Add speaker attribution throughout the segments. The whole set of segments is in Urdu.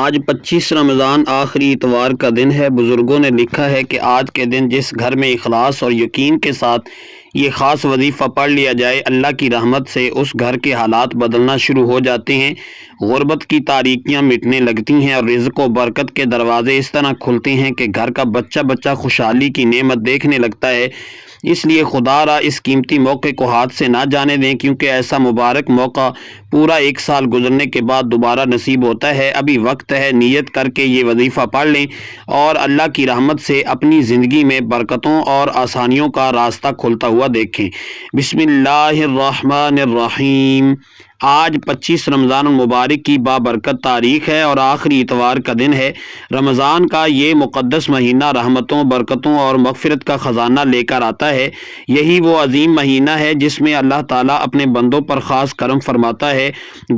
Speaker 1: آج 25 رمضان آخری اتوار کا دن ہے۔ بزرگوں نے لکھا ہے کہ آج کے دن جس گھر میں اخلاص اور یقین کے ساتھ یہ خاص وظیفہ پڑھ لیا جائے، اللہ کی رحمت سے اس گھر کے حالات بدلنا شروع ہو جاتے ہیں، غربت کی تاریکیاں مٹنے لگتی ہیں اور رزق و برکت کے دروازے اس طرح کھلتے ہیں کہ گھر کا بچہ بچہ خوشحالی کی نعمت دیکھنے لگتا ہے۔ اس لیے خدا را اس قیمتی موقع کو ہاتھ سے نہ جانے دیں، کیونکہ ایسا مبارک موقع پورا 1 سال گزرنے کے بعد دوبارہ نصیب ہوتا ہے۔ ابھی وقت ہے، نیت کر کے یہ وظیفہ پڑھ لیں اور اللہ کی رحمت سے اپنی زندگی میں برکتوں اور آسانیوں کا راستہ کھلتا ہوا دیکھیں۔ بسم اللہ الرحمن الرحیم۔ آج 25 رمضان المبارک کی بابرکت تاریخ ہے اور آخری اتوار کا دن ہے۔ رمضان کا یہ مقدس مہینہ رحمتوں، برکتوں اور مغفرت کا خزانہ لے کر آتا ہے۔ یہی وہ عظیم مہینہ ہے جس میں اللہ تعالیٰ اپنے بندوں پر خاص کرم فرماتا ہے،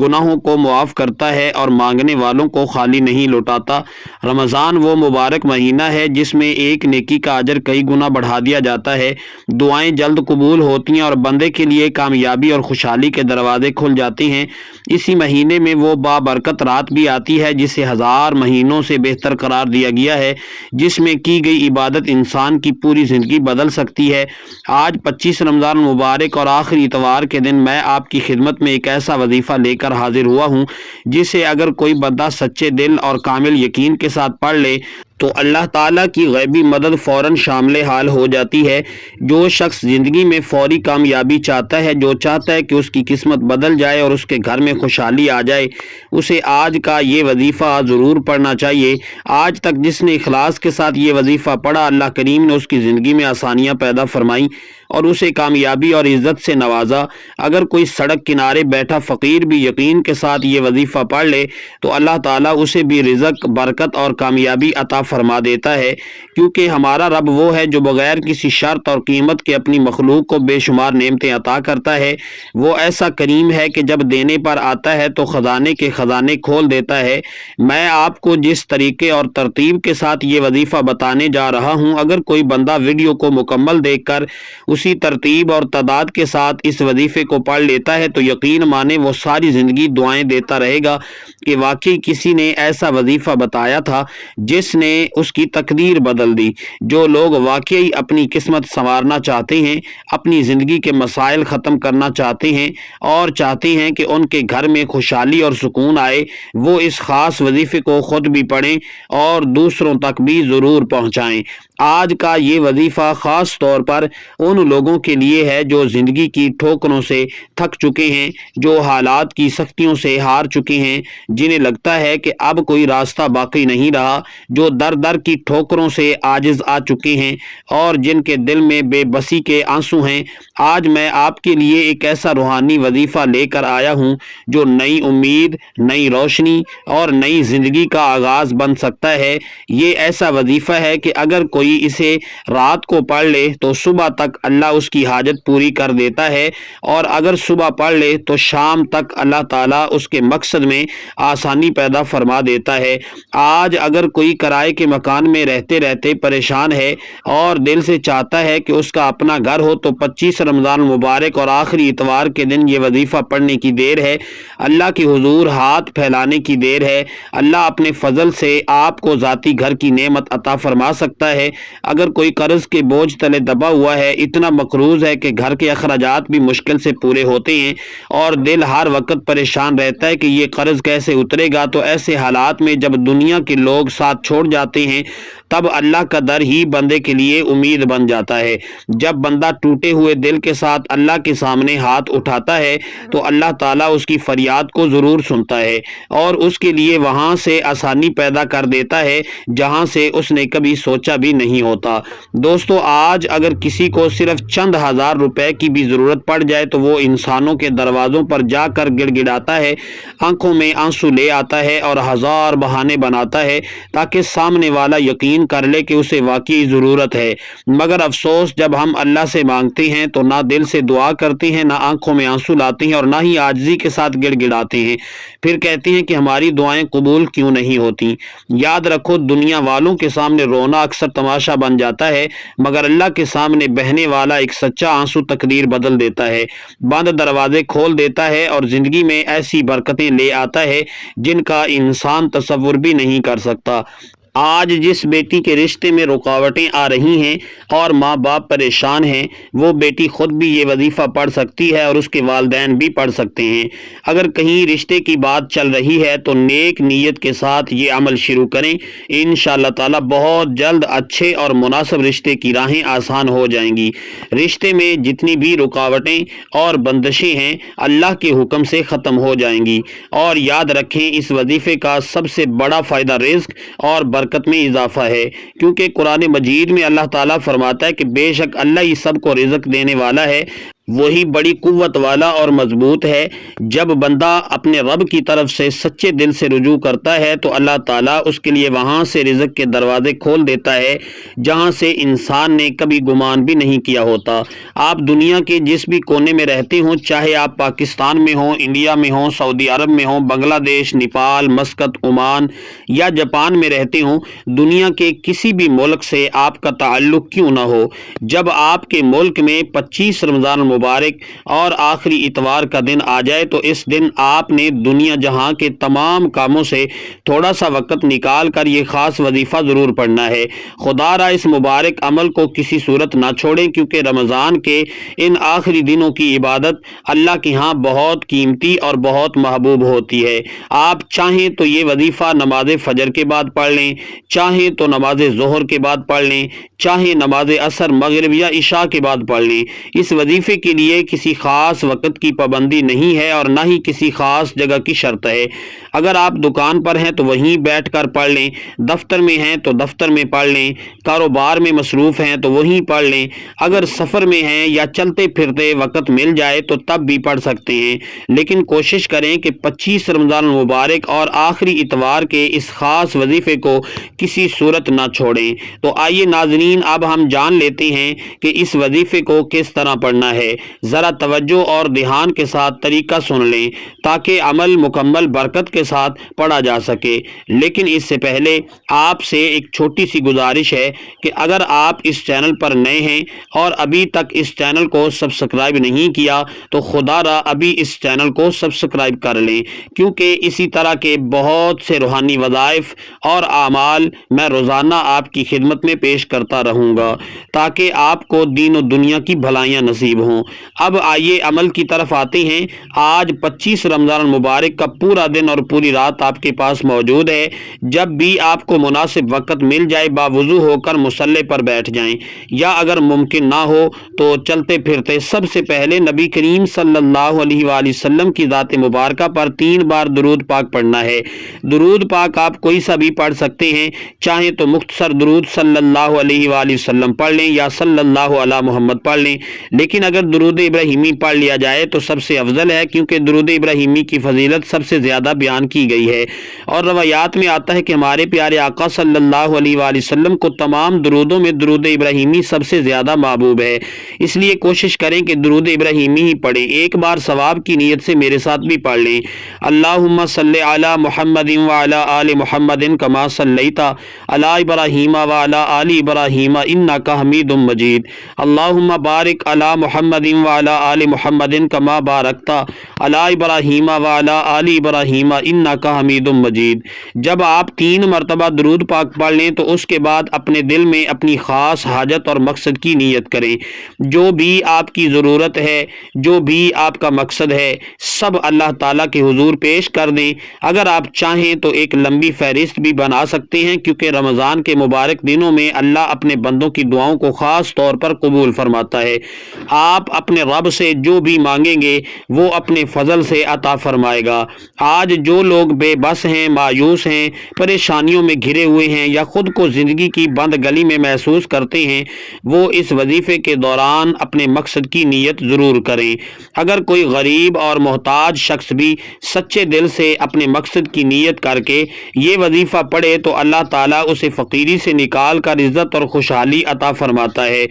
Speaker 1: گناہوں کو معاف کرتا ہے اور مانگنے والوں کو خالی نہیں لوٹاتا۔ رمضان وہ مبارک مہینہ ہے جس میں ایک نیکی کا اجر کئی گنا بڑھا دیا جاتا ہے، دعائیں جلد قبول ہوتی ہیں اور بندے کے لیے کامیابی اور خوشحالی کے دروازے کھل جاتے ہیں۔ اسی مہینے میں وہ بابرکت رات بھی آتی ہے جسے 1000 مہینوں سے بہتر قرار دیا گیا ہے، جس میں کی گئی عبادت انسان کی پوری زندگی بدل سکتی ہے۔ آج 25 رمضان مبارک اور آخری اتوار کے دن میں آپ کی خدمت میں ایک ایسا وظیفہ لے کر حاضر ہوا ہوں جسے اگر کوئی بندہ سچے دل اور کامل یقین کے ساتھ پڑھ لے تو اللہ تعالیٰ کی غیبی مدد فوراً شامل حال ہو جاتی ہے۔ جو شخص زندگی میں فوری کامیابی چاہتا ہے، جو چاہتا ہے کہ اس کی قسمت بدل جائے اور اس کے گھر میں خوشحالی آ جائے، اسے آج کا یہ وظیفہ ضرور پڑھنا چاہیے۔ آج تک جس نے اخلاص کے ساتھ یہ وظیفہ پڑھا، اللہ کریم نے اس کی زندگی میں آسانیاں پیدا فرمائیں اور اسے کامیابی اور عزت سے نوازا۔ اگر کوئی سڑک کنارے بیٹھا فقیر بھی یقین کے ساتھ یہ وظیفہ پڑھ لے تو اللہ تعالیٰ اسے بھی رزق، برکت اور کامیابی عطا فرما دیتا ہے، کیونکہ ہمارا رب وہ ہے جو بغیر کسی شرط اور قیمت کے اپنی مخلوق کو بے شمار نعمتیں عطا کرتا ہے۔ وہ ایسا کریم ہے کہ جب دینے پر آتا ہے تو خزانے کے خزانے کھول دیتا ہے۔ میں آپ کو جس طریقے اور ترتیب کے ساتھ یہ وظیفہ بتانے جا رہا ہوں، اگر کوئی بندہ ویڈیو کو مکمل دیکھ کر اسی ترتیب اور تعداد کے ساتھ اس وظیفے کو پڑھ لیتا ہے تو یقین مانے وہ ساری زندگی دعائیں دیتا رہے گا کہ واقعی کسی نے ایسا وظیفہ بتایا تھا جس نے اس کی تقدیر بدل دی۔ جو لوگ واقعی اپنی قسمت سنوارنا چاہتے ہیں، اپنی زندگی کے مسائل ختم کرنا چاہتے ہیں اور چاہتے ہیں کہ ان کے گھر میں خوشحالی اور سکون آئے، وہ اس خاص وظیفے کو خود بھی پڑھیں اور دوسروں تک بھی ضرور پہنچائیں۔ آج کا یہ وظیفہ خاص طور پر ان لوگوں کے لیے ہے جو زندگی کی ٹھوکروں سے تھک چکے ہیں، جو حالات کی سختیوں سے ہار چکے ہیں، جنہیں لگتا ہے کہ اب کوئی راستہ باقی نہیں رہا، جو در در کی ٹھوکروں سے عاجز آ چکے ہیں اور جن کے دل میں بے بسی کے آنسو ہیں۔ آج میں آپ کے لیے ایک ایسا روحانی وظیفہ لے کر آیا ہوں جو نئی امید، نئی روشنی اور نئی زندگی کا آغاز بن سکتا ہے۔ یہ ایسا وظیفہ ہے کہ اگر کوئی اسے رات کو پڑھ لے تو صبح تک اللہ اس کی حاجت پوری کر دیتا ہے، اور اگر صبح پڑھ لے تو شام تک اللہ تعالیٰ اس کے مقصد میں آسانی پیدا فرما دیتا ہے۔ آج اگر کوئی کرائے کے مکان میں رہتے رہتے پریشان ہے اور دل سے چاہتا ہے کہ اس کا اپنا گھر ہو تو 25 رمضان مبارک اور آخری اتوار کے دن یہ وظیفہ پڑھنے کی دیر ہے، اللہ کی حضور ہاتھ پھیلانے کی دیر ہے۔ اللہ اپنے فضل سے آپ کو ذاتی گھر کی نعمت عطا فرما سکتا ہے۔ اگر کوئی قرض کے بوجھ تلے دبا ہوا ہے، اتنا مقروض ہے کہ گھر کے اخراجات بھی مشکل سے پورے ہوتے ہیں اور دل ہر وقت پریشان رہتا ہے کہ یہ قرض کیسے اترے گا، تو ایسے حالات میں جب دنیا کے لوگ ساتھ چھوڑ جاتے ہیں تب اللہ کا در ہی بندے کے لیے امید بن جاتا ہے۔ جب بندہ ٹوٹے ہوئے دل کے ساتھ اللہ کے سامنے ہاتھ اٹھاتا ہے تو اللہ تعالیٰ اس کی فریاد کو ضرور سنتا ہے اور اس کے لیے وہاں سے آسانی پیدا کر دیتا ہے جہاں سے اس نے کبھی سوچا بھی نہیں ہوتا۔ دوستو، آج اگر کسی کو صرف چند ہزار روپے کی بھی ضرورت پڑ جائے تو وہ انسانوں کے دروازوں پر جا کر گڑ گڑاتا ہے، آنکھوں میں آنسو لے آتا ہے اور ہزار بہانے بناتا ہے تاکہ سامنے والا یقین کر لے کہ اسے واقعی ضرورت ہے۔ مگر افسوس، جب ہم اللہ سے مانگتے ہیں تو نہ دل سے دعا کرتے ہیں، نہ آنکھوں میں آنسو لاتے ہیں اور نہ ہی عاجزی کے ساتھ گڑ گڑاتے ہیں۔ پھر کہتے ہیں کہ ہماری دعائیں قبول کیوں نہیں ہوتی۔ یاد رکھو، دنیا والوں کے سامنے رونا اکثر تمہاری تماشا بن جاتا ہے، مگر اللہ کے سامنے بہنے والا ایک سچا آنسو تقدیر بدل دیتا ہے، بند دروازے کھول دیتا ہے اور زندگی میں ایسی برکتیں لے آتا ہے جن کا انسان تصور بھی نہیں کر سکتا۔ آج جس بیٹی کے رشتے میں رکاوٹیں آ رہی ہیں اور ماں باپ پریشان ہیں، وہ بیٹی خود بھی یہ وظیفہ پڑھ سکتی ہے اور اس کے والدین بھی پڑھ سکتے ہیں۔ اگر کہیں رشتے کی بات چل رہی ہے تو نیک نیت کے ساتھ یہ عمل شروع کریں، انشاءاللہ تعالی بہت جلد اچھے اور مناسب رشتے کی راہیں آسان ہو جائیں گی۔ رشتے میں جتنی بھی رکاوٹیں اور بندشیں ہیں اللہ کے حکم سے ختم ہو جائیں گی، اور یاد رکھیں اس وظیفے کا سب سے بڑا فائدہ رزق اور برکت میں اضافہ ہے، کیونکہ قرآن مجید میں اللہ تعالیٰ فرماتا ہے کہ بے شک اللہ ہی سب کو رزق دینے والا ہے، وہی بڑی قوت والا اور مضبوط ہے۔ جب بندہ اپنے رب کی طرف سے سچے دل سے رجوع کرتا ہے تو اللہ تعالیٰ اس کے لیے وہاں سے رزق کے دروازے کھول دیتا ہے جہاں سے انسان نے کبھی گمان بھی نہیں کیا ہوتا۔ آپ دنیا کے جس بھی کونے میں رہتے ہوں، چاہے آپ پاکستان میں ہوں، انڈیا میں ہوں، سعودی عرب میں ہوں، بنگلہ دیش، نیپال، مسقط، عمان یا جاپان میں رہتے ہوں، دنیا کے کسی بھی ملک سے آپ کا تعلق کیوں نہ ہو، جب آپ کے ملک میں 25 رمضان مبارک اور آخری اتوار کا دن آ جائے تو اس دن آپ نے دنیا جہاں کے تمام کاموں سے تھوڑا سا وقت نکال کر یہ خاص وظیفہ ضرور پڑھنا ہے۔ خدا را اس مبارک عمل کو کسی صورت نہ چھوڑیں، کیونکہ رمضان کے ان آخری دنوں کی عبادت اللہ کے ہاں بہت قیمتی اور بہت محبوب ہوتی ہے۔ آپ چاہیں تو یہ وظیفہ نماز فجر کے بعد پڑھ لیں، چاہیں تو نماز ظہر کے بعد پڑھ لیں، چاہیں نماز عصر، مغرب یا عشاء کے بعد پڑھ لیں۔ اس وظیفے کے لیے کسی خاص وقت کی پابندی نہیں ہے اور نہ ہی کسی خاص جگہ کی شرط ہے۔ اگر آپ دکان پر ہیں تو وہیں بیٹھ کر پڑھ لیں، دفتر میں ہیں تو دفتر میں پڑھ لیں، کاروبار میں مصروف ہیں تو وہیں پڑھ لیں، اگر سفر میں ہیں یا چلتے پھرتے وقت مل جائے تو تب بھی پڑھ سکتے ہیں، لیکن کوشش کریں کہ 25 رمضان المبارک اور آخری اتوار کے اس خاص وظیفے کو کسی صورت نہ چھوڑیں۔ تو آئیے ناظرین، اب ہم جان لیتے ہیں کہ اس وظیفے کو کس طرح پڑھنا ہے۔ ذرا توجہ اور دھیان کے ساتھ طریقہ سن لیں تاکہ عمل مکمل برکت کے ساتھ پڑھا جا سکے، لیکن اس سے پہلے آپ سے ایک چھوٹی سی گزارش ہے کہ اگر آپ اس چینل پر نئے ہیں اور ابھی تک اس چینل کو سبسکرائب نہیں کیا تو خدا را ابھی اس چینل کو سبسکرائب کر لیں، کیونکہ اسی طرح کے بہت سے روحانی وظائف اور اعمال میں روزانہ آپ کی خدمت میں پیش کرتا رہوں گا تاکہ آپ کو دین و دنیا کی بھلائیاں نصیب ہوں۔ اب آئیے عمل کی طرف آتے ہیں۔ آج 25 رمضان المبارک کا پورا دن اور پوری رات آپ کے پاس موجود ہے۔ جب بھی آپ کو مناسب وقت مل جائے باوضو ہو کر مصلی پر بیٹھ جائیں، یا اگر ممکن نہ ہو تو چلتے پھرتے سب سے پہلے نبی کریم صلی اللہ علیہ وآلہ وسلم کی ذات مبارکہ پر 3 بار درود پاک پڑھنا ہے۔ درود پاک آپ کوئی سا بھی پڑھ سکتے ہیں، چاہیں تو مختصر درود صلی اللہ علیہ وآلہ وسلم پڑھ لیں یا صلی اللہ علی محمد پڑھ لیں، لیکن اگر درود ابراہیمی پڑھ لیا جائے تو سب سے افضل ہے، کیونکہ درود ابراہیمی کی فضیلت سب سے زیادہ بیان کی گئی ہے، اور روایات میں آتا ہے کہ ہمارے پیارے آقا صلی اللہ علیہ وآلہ وسلم کو تمام درودوں میں درود ابراہیمی سب سے زیادہ محبوب ہے، اس لیے کوشش کریں کہ درود ابراہیمی ہی پڑھیں۔ ایک بار ثواب کی نیت سے میرے ساتھ بھی پڑھ لیں۔ اللہم صلی علی محمد وعلی آل محمد کما صلیت علی ابراہیم وعلی آل ابراہیم انک حمید مجید۔ اللہم بارک علی محمد وعلی آل محمد کما بارکت علی ابراہیم وعلی آل ابراہیم انک حمید مجید۔ جب آپ 3 مرتبہ درود پاک پڑھ لیں تو اس کے بعد اپنے دل میں اپنی خاص حاجت اور مقصد کی نیت کریں۔ جو بھی آپ کی ضرورت ہے، جو بھی آپ کا مقصد ہے، سب اللہ تعالیٰ کے حضور پیش کر دیں۔ اگر آپ چاہیں تو ایک لمبی فہرست بھی بنا سکتے ہیں، کیونکہ رمضان کے مبارک دنوں میں اللہ اپنے بندوں کی دعاؤں کو خاص طور پر قبول فرماتا ہے۔ آپ اپنے رب سے جو بھی مانگیں گے وہ اپنے فضل سے عطا فرمائے گا۔ آج جو لوگ بے بس ہیں، مایوس ہیں، پریشانیوں میں گھرے ہوئے ہیں یا خود کو زندگی کی بند گلی میں محسوس کرتے ہیں، وہ اس وظیفے کے دوران اپنے مقصد کی نیت ضرور کریں۔ اگر کوئی غریب اور محتاج شخص بھی سچے دل سے اپنے مقصد کی نیت کر کے یہ وظیفہ پڑھے تو اللہ تعالیٰ اسے فقیری سے نکال کر عزت اور خوشحالی عطا فرماتا ہے۔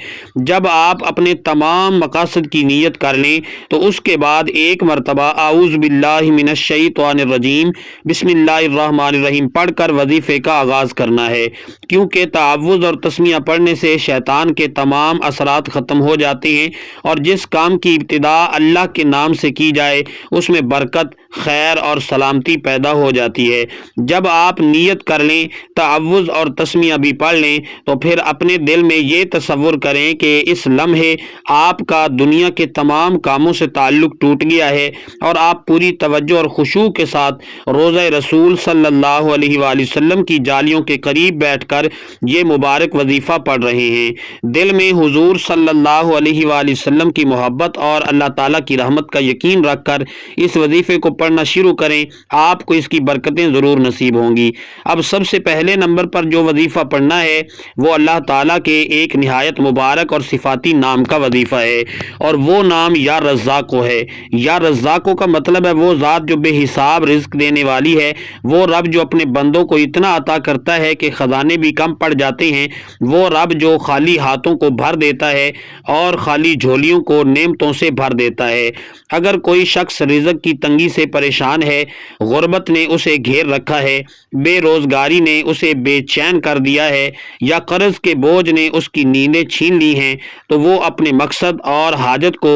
Speaker 1: جب آپ اپنے تمام مقاصد مقاصد کی نیت کر لیں تو اس کے بعد ایک مرتبہ اعوذ باللہ من الشیطان الرجیم بسم اللہ الرحمن الرحیم پڑھ کر وظیفے کا آغاز کرنا ہے، کیونکہ تعوذ اور تسمیہ پڑھنے سے شیطان کے تمام اثرات ختم ہو جاتے ہیں، اور جس کام کی ابتدا اللہ کے نام سے کی جائے اس میں برکت، خیر اور سلامتی پیدا ہو جاتی ہے۔ جب آپ نیت کر لیں، تعوذ اور تسمیہ بھی پڑھ لیں، تو پھر اپنے دل میں یہ تصور کریں کہ اس لمحے آپ کا دنیا کے تمام کاموں سے تعلق ٹوٹ گیا ہے اور آپ پوری توجہ اور خشوع کے ساتھ روضہ رسول صلی اللہ علیہ وآلہ وسلم کی جالیوں کے قریب بیٹھ کر یہ مبارک وظیفہ پڑھ رہے ہیں۔ دل میں حضور صلی اللہ علیہ وآلہ وسلم کی محبت اور اللہ تعالیٰ کی رحمت کا یقین رکھ کر اس وظیفے کو پڑھنا شروع کریں، آپ کو اس کی برکتیں ضرور نصیب ہوں گی۔ اب سب سے پہلے نمبر پر جو وظیفہ پڑھنا ہے وہ اللہ تعالیٰ کے ایک نہایت مبارک اور صفاتی نام کا وظیفہ ہے، اور وہ نام یا رزاقو ہے۔ یا رزاقو کا مطلب ہے وہ ذات جو بے حساب رزق دینے والی ہے، وہ رب جو اپنے بندوں کو اتنا عطا کرتا ہے کہ خزانے بھی کم پڑ جاتے ہیں، وہ رب جو خالی ہاتھوں کو بھر دیتا ہے اور خالی جھولیوں کو نعمتوں سے بھر دیتا ہے۔ اگر کوئی شخص رزق کی تنگی سے پریشان ہے، غربت نے اسے گھیر رکھا ہے، بے روزگاری نے اسے بے چین کر دیا ہے، یا قرض کے بوجھ نے اس کی نیندیں چھین لی ہیں، تو وہ اپنے مقصد اور حاجت کو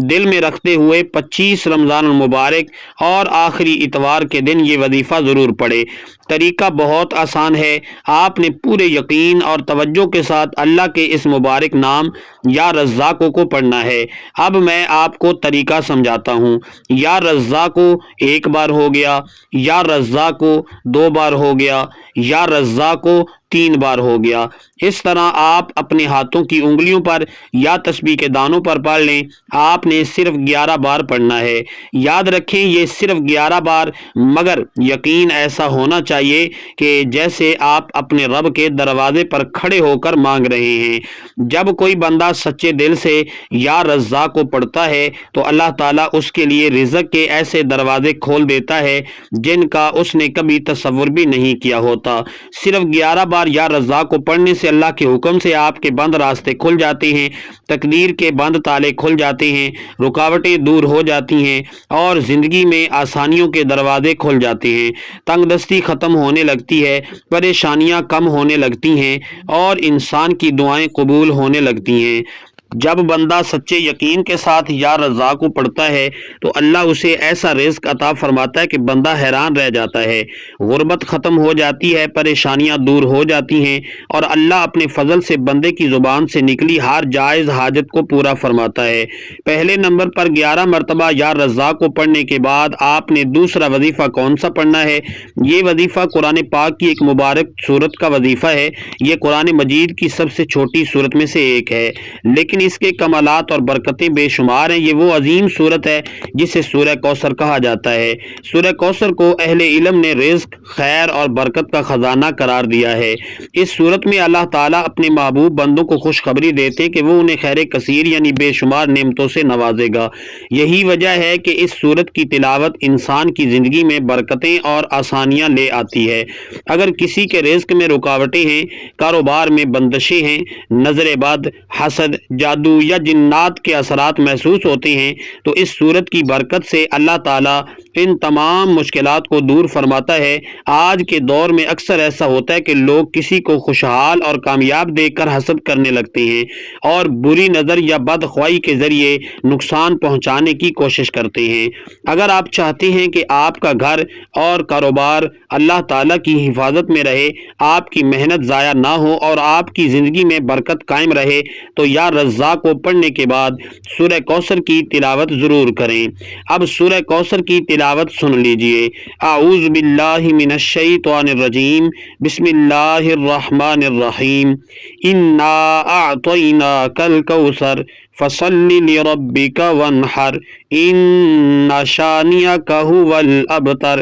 Speaker 1: دل میں رکھتے ہوئے 25 رمضان المبارک اور آخری اتوار کے دن یہ وظیفہ ضرور پڑھے۔ طریقہ بہت آسان ہے، آپ نے پورے یقین اور توجہ کے ساتھ اللہ کے اس مبارک نام یا رزاقو کو پڑھنا ہے۔ اب میں آپ کو طریقہ سمجھاتا ہوں۔ یا رزاقو ایک بار ہو گیا، یا رزاقو 2 بار ہو گیا، یا رزاقو 3 بار ہو گیا۔ اس طرح آپ اپنے ہاتھوں کی انگلیوں پر یا تسبیح کے دانوں پر پڑھ لیں۔ آپ نے صرف 11 بار پڑھنا ہے۔ یاد رکھیں یہ صرف 11 بار، مگر یقین ایسا ہونا چاہیے کہ جیسے آپ اپنے رب کے دروازے پر کھڑے ہو کر مانگ رہے ہیں۔ جب کوئی بندہ سچے دل سے یا رزاق کو پڑھتا ہے تو اللہ تعالیٰ اس کے لیے رزق کے ایسے دروازے کھول دیتا ہے جن کا اس نے کبھی تصور بھی نہیں کیا ہوتا۔ صرف 11 بار یا رزاق کو پڑھنے سے اللہ کے حکم سے آپ کے بند راستے کھل جاتے ہیں، تقدیر کے بند تالے کھل جاتے ہیں، رکاوٹیں دور ہو جاتی ہیں اور زندگی میں آسانیوں کے دروازے کھل جاتے ہیں، تنگ دستی ختم ہونے لگتی ہے، پریشانیاں کم ہونے لگتی ہیں اور انسان کی دعائیں قبول ہونے لگتی ہیں۔ جب بندہ سچے یقین کے ساتھ یا رزاق کو پڑھتا ہے تو اللہ اسے ایسا رزق عطا فرماتا ہے کہ بندہ حیران رہ جاتا ہے، غربت ختم ہو جاتی ہے، پریشانیاں دور ہو جاتی ہیں اور اللہ اپنے فضل سے بندے کی زبان سے نکلی ہر جائز حاجت کو پورا فرماتا ہے۔ پہلے نمبر پر 11 مرتبہ یا رزاق کو پڑھنے کے بعد آپ نے دوسرا وظیفہ کون سا پڑھنا ہے؟ یہ وظیفہ قرآن پاک کی ایک مبارک سورت کا وظیفہ ہے۔ یہ قرآن مجید کی سب سے چھوٹی سورت میں سے ایک ہے، لیکن اس کے کمالات اور برکتیں بے شمار ہیں۔ یہ وہ عظیم سورت ہے جسے سورہ کوثر کہا جاتا ہے۔ سورہ کوثر کو اہل علم نے رزق، خیر اور برکت کا خزانہ قرار دیا ہے۔ اس سورت میں اللہ تعالیٰ اپنے محبوب بندوں کو خوشخبری دیتے کہ وہ انہیں خیر کثیر یعنی بے شمار نعمتوں سے نوازے گا۔ یہی وجہ ہے کہ اس سورت کی تلاوت انسان کی زندگی میں برکتیں اور آسانیاں لے آتی ہے۔ اگر کسی کے رزق میں رکاوٹیں ہیں، کاروبار میں بندشیں ہیں، نظر بد، حسد، جادو یا جنات کے اثرات محسوس ہوتے ہیں تو اس سورت کی برکت سے اللہ تعالیٰ ان تمام مشکلات کو دور فرماتا ہے۔ آج کے دور میں اکثر ایسا ہوتا ہے کہ لوگ کسی کو خوشحال اور کامیاب دیکھ کر حسد کرنے لگتے ہیں اور بری نظر یا بدخواہی کے ذریعے نقصان پہنچانے کی کوشش کرتے ہیں۔ اگر آپ چاہتے ہیں کہ آپ کا گھر اور کاروبار اللہ تعالیٰ کی حفاظت میں رہے، آپ کی محنت ضائع نہ ہو اور آپ کی زندگی میں برکت قائم رہے تو یا رزاق کو پڑھنے کے بعد سورہ کوثر کی تلاوت ضرور کریں۔ اب سورہ کوثر کی تلاوت سن لیجئے۔ اعوذ باللہ من الشیطان الرجیم، بسم اللہ الرحمن الرحیم، انا اعطیناک الکوثر فصل لربک وانحر ان شانئک ھو الابتر۔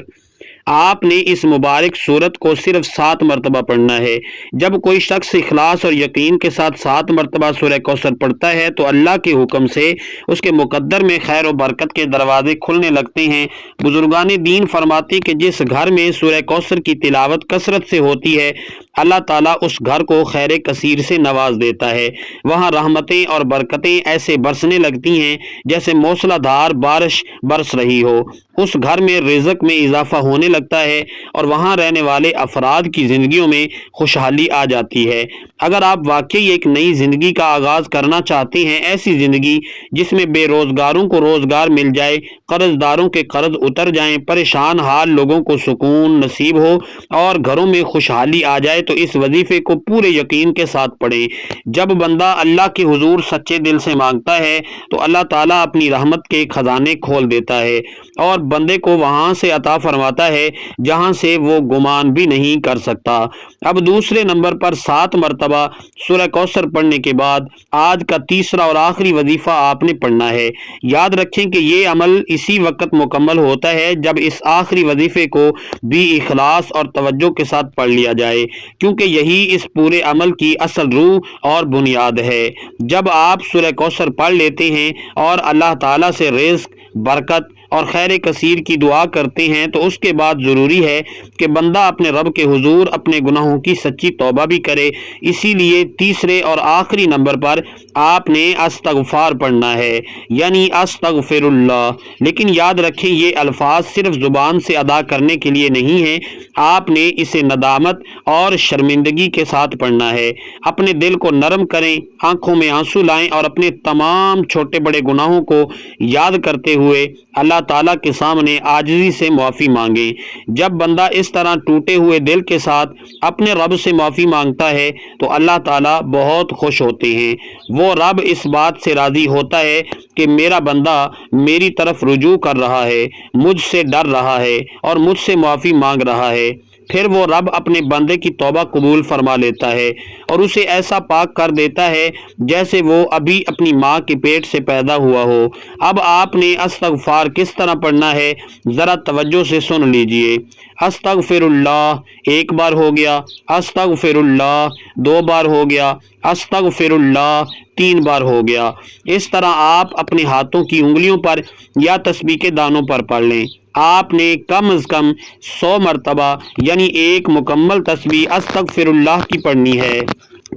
Speaker 1: آپ نے اس مبارک سورت کو صرف 7 مرتبہ پڑھنا ہے۔ جب کوئی شخص اخلاص اور یقین کے ساتھ 7 مرتبہ سورہ کوثر پڑھتا ہے تو اللہ کے حکم سے اس کے مقدر میں خیر و برکت کے دروازے کھلنے لگتے ہیں۔ بزرگان دین فرماتے کہ جس گھر میں سورہ کوثر کی تلاوت کثرت سے ہوتی ہے، اللہ تعالیٰ اس گھر کو خیر کثیر سے نواز دیتا ہے۔ وہاں رحمتیں اور برکتیں ایسے برسنے لگتی ہیں جیسے موسلا دھار بارش برس رہی ہو۔ اس گھر میں رزق میں اضافہ ہونے لگتا ہے اور وہاں رہنے والے افراد کی زندگیوں میں خوشحالی آ جاتی ہے۔ اگر آپ واقعی ایک نئی زندگی کا آغاز کرنا چاہتے ہیں، ایسی زندگی جس میں بے روزگاروں کو روزگار مل جائے، قرض داروں کے قرض اتر جائیں، پریشان حال لوگوں کو سکون نصیب ہو اور گھروں میں خوشحالی آ جائے، تو اس وظیفے کو پورے یقین کے ساتھ پڑھیں۔ جب بندہ اللہ کے حضور سچے دل سے مانگتا ہے تو اللہ تعالیٰ اپنی رحمت کے خزانے کھول دیتا ہے اور بندے کو وہاں سے عطا فرماتا ہے جہاں سے وہ گمان بھی نہیں کر سکتا۔ اب دوسرے نمبر پر 7 مرتبہ سورہ کوثر پڑھنے کے بعد آج کا تیسرا اور آخری وظیفہ آپ نے پڑھنا ہے۔ یاد رکھیں کہ یہ عمل اسی وقت مکمل ہوتا ہے جب اس آخری وظیفے کو بھی اخلاص اور توجہ کے ساتھ پڑھ لیا جائے، کیونکہ یہی اس پورے عمل کی اصل روح اور بنیاد ہے۔ جب آپ سورہ کوثر پڑھ لیتے ہیں اور اللہ تعالیٰ سے رزق، برکت اور خیر کثیر کی دعا کرتے ہیں تو اس کے بعد ضروری ہے کہ بندہ اپنے رب کے حضور اپنے گناہوں کی سچی توبہ بھی کرے۔ اسی لیے تیسرے اور آخری نمبر پر آپ نے استغفار پڑھنا ہے، یعنی استغفر اللہ۔ لیکن یاد رکھیں یہ الفاظ صرف زبان سے ادا کرنے کے لیے نہیں ہیں، آپ نے اسے ندامت اور شرمندگی کے ساتھ پڑھنا ہے۔ اپنے دل کو نرم کریں، آنکھوں میں آنسو لائیں اور اپنے تمام چھوٹے بڑے گناہوں کو یاد کرتے ہوئے اللہ تعالیٰ کے سامنے عاجزی سے معافی مانگیں۔ جب بندہ اس طرح ٹوٹے ہوئے دل کے ساتھ اپنے رب سے معافی مانگتا ہے تو اللہ تعالیٰ بہت خوش ہوتے ہیں۔ وہ رب اس بات سے راضی ہوتا ہے کہ میرا بندہ میری طرف رجوع کر رہا ہے، مجھ سے ڈر رہا ہے اور مجھ سے معافی مانگ رہا ہے۔ پھر وہ رب اپنے بندے کی توبہ قبول فرما لیتا ہے اور اسے ایسا پاک کر دیتا ہے جیسے وہ ابھی اپنی ماں کے پیٹ سے پیدا ہوا ہو۔ اب آپ نے استغفار کس طرح پڑھنا ہے ذرا توجہ سے سن لیجئے۔ استغفر اللہ 1 بار ہو گیا، استغفر اللہ 2 بار ہو گیا، استغفر اللہ 3 بار ہو گیا۔ اس طرح آپ اپنے ہاتھوں کی انگلیوں پر یا تسبیح کے دانوں پر پڑھ لیں۔ آپ نے کم از کم 100 مرتبہ یعنی 1 مکمل تسبیح استغفر اللہ کی پڑھنی ہے،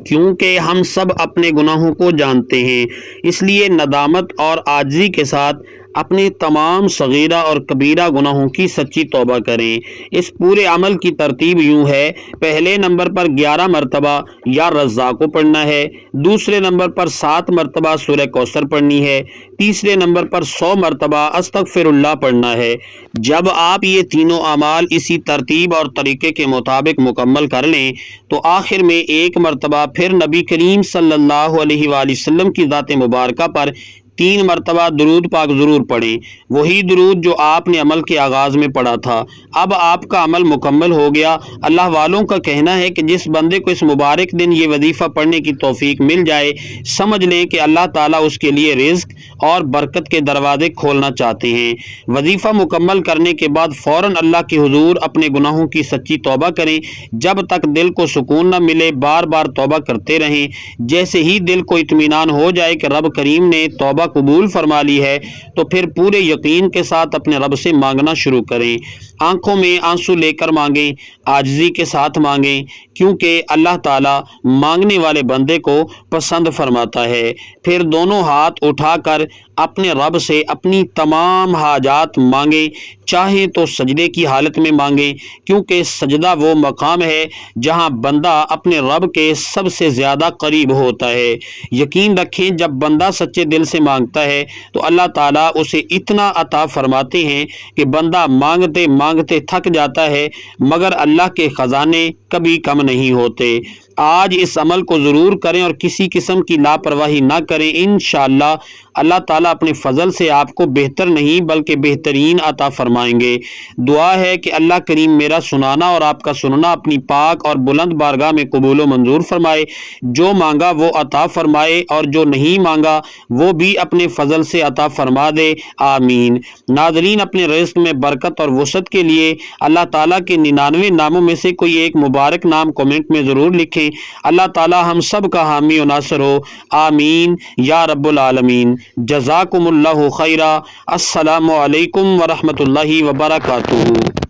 Speaker 1: کیونکہ ہم سب اپنے گناہوں کو جانتے ہیں، اس لیے ندامت اور عاجزی کے ساتھ اپنے تمام صغیرہ اور کبیرہ گناہوں کی سچی توبہ کریں۔ اس پورے عمل کی ترتیب یوں ہے: پہلے نمبر پر 11 مرتبہ یا رزاق کو پڑھنا ہے، دوسرے نمبر پر 7 مرتبہ سورہ کوثر پڑھنی ہے، تیسرے نمبر پر 100 مرتبہ استغفر اللہ پڑھنا ہے۔ جب آپ یہ تینوں اعمال اسی ترتیب اور طریقے کے مطابق مکمل کر لیں تو آخر میں 1 مرتبہ پھر نبی کریم صلی اللہ علیہ وآلہ وسلم کی ذات مبارکہ پر 3 مرتبہ درود پاک ضرور پڑھیں، وہی درود جو آپ نے عمل کے آغاز میں پڑھا تھا۔ اب آپ کا عمل مکمل ہو گیا۔ اللہ والوں کا کہنا ہے کہ جس بندے کو اس مبارک دن یہ وظیفہ پڑھنے کی توفیق مل جائے، سمجھ لیں کہ اللہ تعالیٰ اس کے لیے رزق اور برکت کے دروازے کھولنا چاہتے ہیں۔ وظیفہ مکمل کرنے کے بعد فوراً اللہ کے حضور اپنے گناہوں کی سچی توبہ کریں۔ جب تک دل کو سکون نہ ملے بار بار توبہ کرتے رہیں۔ جیسے ہی دل کو اطمینان ہو جائے کہ رب کریم نے توبہ قبول فرما لی ہے تو پھر پورے یقین کے ساتھ اپنے رب سے مانگنا شروع کریں۔ آنکھوں میں آنسو لے کر مانگیں، عاجزی کے ساتھ مانگیں، کیونکہ اللہ تعالیٰ مانگنے والے بندے کو پسند فرماتا ہے۔ پھر دونوں ہاتھ اٹھا کر اپنے رب سے اپنی تمام حاجات مانگیں، چاہیں تو سجدے کی حالت میں مانگیں، کیونکہ سجدہ وہ مقام ہے جہاں بندہ اپنے رب کے سب سے زیادہ قریب ہوتا ہے۔ یقین رکھیں جب بندہ سچے دل سے مانگتا ہے تو اللہ تعالیٰ اسے اتنا عطا فرماتے ہیں کہ بندہ مانگتے مانگتے تھک جاتا ہے، مگر اللہ کے خزانے کبھی کم نہیں ہوتے۔ آج اس عمل کو ضرور کریں اور کسی قسم کی لاپرواہی نہ کریں۔ انشاءاللہ اللہ تعالیٰ اپنے فضل سے آپ کو بہتر نہیں بلکہ بہترین عطا فرمائیں گے۔ دعا ہے کہ اللہ کریم میرا سنانا اور آپ کا سننا اپنی پاک اور بلند بارگاہ میں قبول و منظور فرمائے، جو مانگا وہ عطا فرمائے اور جو نہیں مانگا وہ بھی اپنے فضل سے عطا فرما دے، آمین۔ ناظرین، اپنے رزق میں برکت اور وسعت کے لیے اللہ تعالیٰ کے 99 ناموں میں سے کوئی ایک مبارک نام کمنٹ میں ضرور لکھیں۔ اللہ تعالیٰ ہم سب کا حامی و ناصر ہو، آمین یا رب العالمین۔ جزاکم اللہ خیرا۔ السلام علیکم ورحمۃ اللہ وبرکاتہ۔